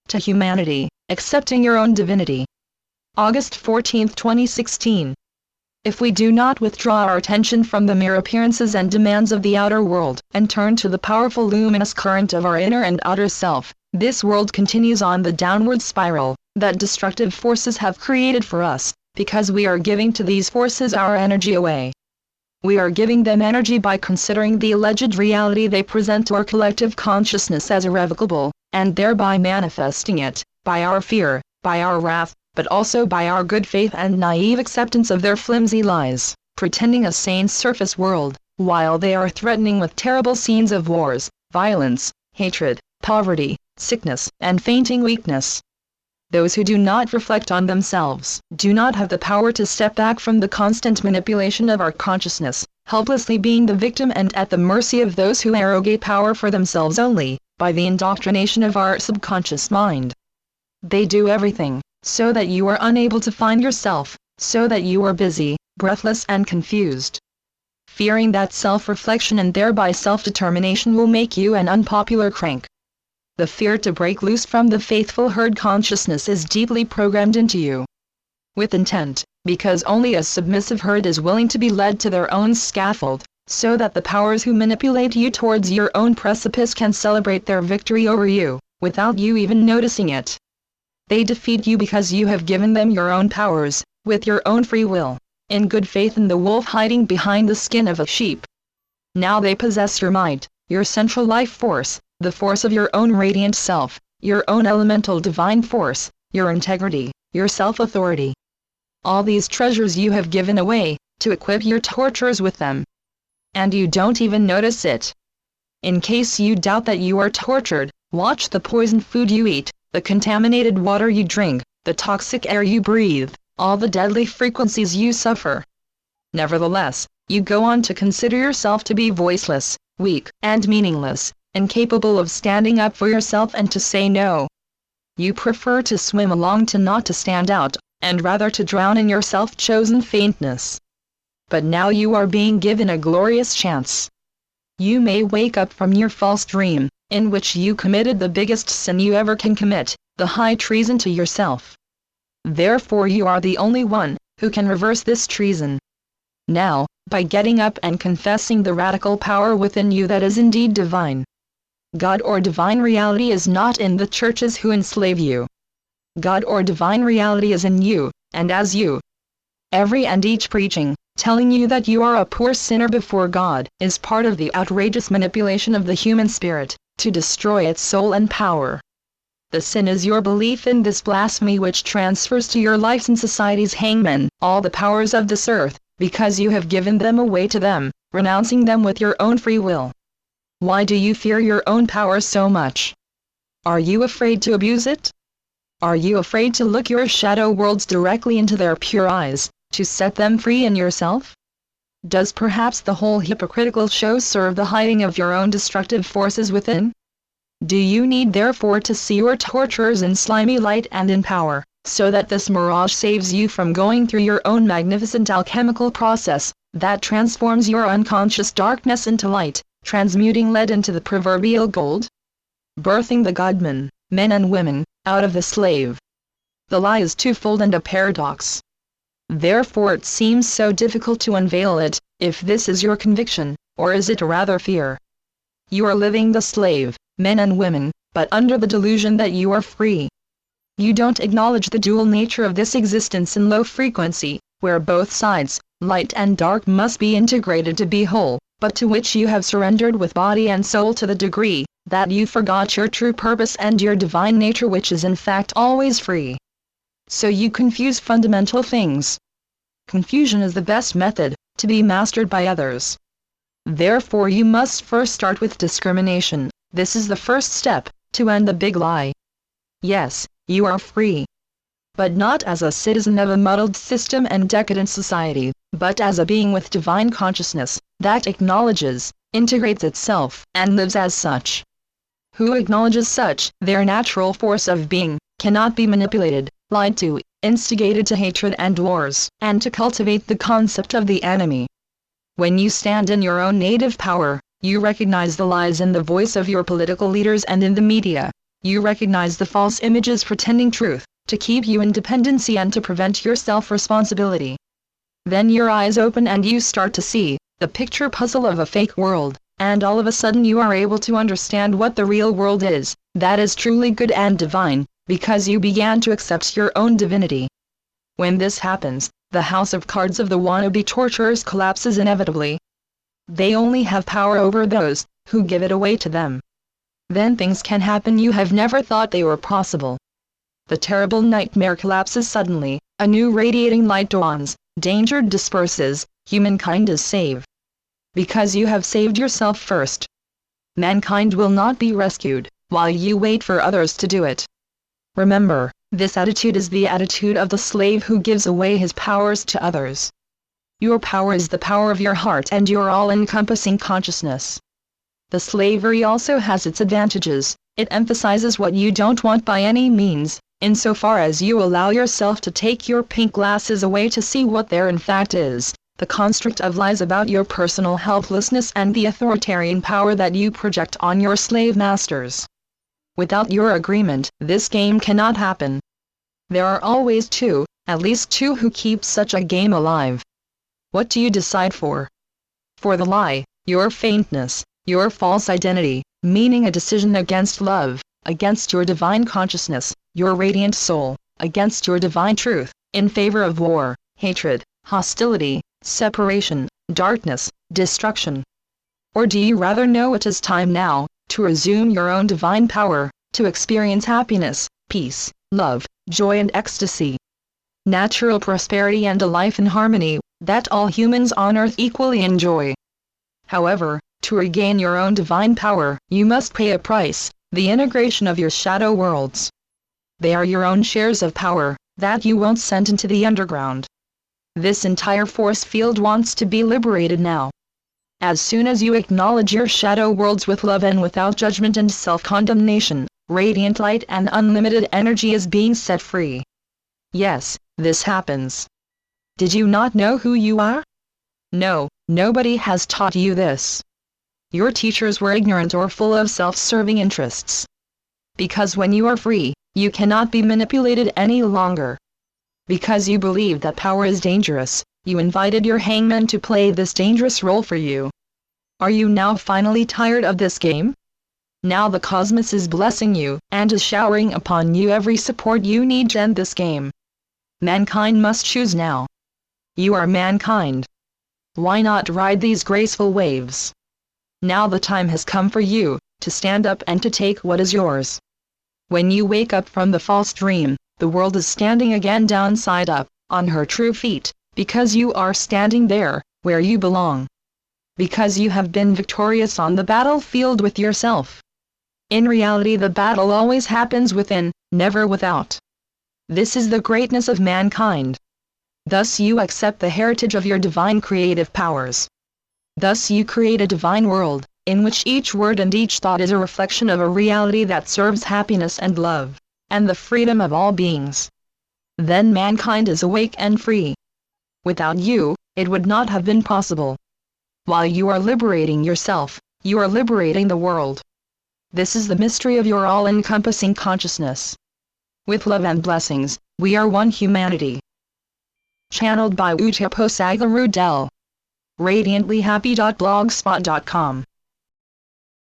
to humanity, accepting your own divinity. August 14, 2016. If we do not withdraw our attention from the mere appearances and demands of the outer world, and turn to the powerful luminous current of our inner and outer self, this world continues on the downward spiral that destructive forces have created for us, because we are giving to these forces our energy away. We are giving them energy by considering the alleged reality they present to our collective consciousness as irrevocable, and thereby manifesting it, by our fear, by our wrath, but also by our good faith and naive acceptance of their flimsy lies, pretending a sane surface world, while they are threatening with terrible scenes of wars, violence, hatred, poverty, sickness, and fainting weakness. Those who do not reflect on themselves do not have the power to step back from the constant manipulation of our consciousness, helplessly being the victim and at the mercy of those who arrogate power for themselves only, by the indoctrination of our subconscious mind. They do everything, so that you are unable to find yourself, so that you are busy, breathless and confused. Fearing that self-reflection and thereby self-determination will make you an unpopular crank. The fear to break loose from the faithful herd consciousness is deeply programmed into you. With intent, because only a submissive herd is willing to be led to their own scaffold, so that the powers who manipulate you towards your own precipice can celebrate their victory over you, without you even noticing it. They defeat you because you have given them your own powers, with your own free will, in good faith in the wolf hiding behind the skin of a sheep. Now they possess your might, your central life force, the force of your own radiant self, your own elemental divine force, your integrity, your self-authority. All these treasures you have given away, to equip your torturers with them. And you don't even notice it. In case you doubt that you are tortured, watch the poisoned food you eat, the contaminated water you drink, the toxic air you breathe, all the deadly frequencies you suffer. Nevertheless, you go on to consider yourself to be voiceless, weak, and meaningless, incapable of standing up for yourself and to say no. You prefer to swim along to not to stand out, and rather to drown in your self-chosen faintness. But now you are being given a glorious chance. You may wake up from your false dream, in which you committed the biggest sin you ever can commit, the high treason to yourself. Therefore you are the only one who can reverse this treason. Now, by getting up and confessing the radical power within you that is indeed divine. God or divine reality is not in the churches who enslave you. God or divine reality is in you, and as you. Every and each preaching, telling you that you are a poor sinner before God, is part of the outrageous manipulation of the human spirit, to destroy its soul and power. The sin is your belief in this blasphemy which transfers to your lives and society's hangmen all the powers of this earth, because you have given them away to them, renouncing them with your own free will. Why do you fear your own power so much? Are you afraid to abuse it? Are you afraid to look your shadow worlds directly into their pure eyes, to set them free in yourself? Does perhaps the whole hypocritical show serve the hiding of your own destructive forces within? Do you need therefore to see your torturers in slimy light and in power, so that this mirage saves you from going through your own magnificent alchemical process, that transforms your unconscious darkness into light, transmuting lead into the proverbial gold? Birthing the godmen, men and women, out of the slave. The lie is twofold and a paradox. Therefore it seems so difficult to unveil it, if this is your conviction, or is it rather fear? You are living the slave, men and women, but under the delusion that you are free. You don't acknowledge the dual nature of this existence in low frequency, where both sides, light and dark, must be integrated to be whole, but to which you have surrendered with body and soul to the degree that you forgot your true purpose and your divine nature, which is in fact always free. So you confuse fundamental things. Confusion is the best method, to be mastered by others. Therefore you must first start with discrimination. This is the first step, to end the big lie. Yes, you are free. But not as a citizen of a muddled system and decadent society, but as a being with divine consciousness, that acknowledges, integrates itself, and lives as such. Who acknowledges such, their natural force of being, cannot be manipulated, lied to, instigated to hatred and wars, and to cultivate the concept of the enemy. When you stand in your own native power, you recognize the lies in the voice of your political leaders and in the media, You recognize the false images pretending truth, to keep you in dependency and to prevent your self-responsibility. Then your eyes open and you start to see the picture puzzle of a fake world, and all of a sudden you are able to understand what the real world is, that is truly good and divine, because you began to accept your own divinity. When this happens, the house of cards of the wannabe torturers collapses inevitably. They only have power over those who give it away to them. Then things can happen you have never thought they were possible. The terrible nightmare collapses suddenly, a new radiating light dawns, danger disperses, humankind is saved. Because you have saved yourself first. Mankind will not be rescued, while you wait for others to do it. Remember, this attitude is the attitude of the slave who gives away his powers to others. Your power is the power of your heart and your all-encompassing consciousness. The slavery also has its advantages. It emphasizes what you don't want by any means, insofar as you allow yourself to take your pink glasses away to see what there in fact is, the construct of lies about your personal helplessness and the authoritarian power that you project on your slave masters. Without your agreement, this game cannot happen. There are always two, at least two who keep such a game alive. What do you decide for? For the lie, your faintness, your false identity, meaning a decision against love, against your divine consciousness, your radiant soul, against your divine truth, in favor of war, hatred, hostility, separation, darkness, destruction? Or do you rather know it is time now, to resume your own divine power, to experience happiness, peace, love, joy and ecstasy, natural prosperity and a life in harmony, that all humans on earth equally enjoy? However, to regain your own divine power, you must pay a price, the integration of your shadow worlds. They are your own shares of power, that you won't send into the underground. This entire force field wants to be liberated now. As soon as you acknowledge your shadow worlds with love and without judgment and self-condemnation, radiant light and unlimited energy is being set free. Yes, this happens. Did you not know who you are? No, nobody has taught you this. Your teachers were ignorant or full of self-serving interests. Because when you are free, you cannot be manipulated any longer. Because you believe that power is dangerous, you invited your hangman to play this dangerous role for you. Are you now finally tired of this game? Now the cosmos is blessing you, and is showering upon you every support you need to end this game. Mankind must choose now. You are mankind. Why not ride these graceful waves? Now the time has come for you, to stand up and to take what is yours. When you wake up from the false dream, the world is standing again downside up, on her true feet, because you are standing there, where you belong. Because you have been victorious on the battlefield with yourself. In reality the battle always happens within, never without. This is the greatness of mankind. Thus you accept the heritage of your divine creative powers. Thus you create a divine world, in which each word and each thought is a reflection of a reality that serves happiness and love, and the freedom of all beings. Then mankind is awake and free. Without you, it would not have been possible. While you are liberating yourself, you are liberating the world. This is the mystery of your all-encompassing consciousness. With love and blessings, we are one humanity. Channeled by posegga-rudel. radiantlyhappy.blogspot.com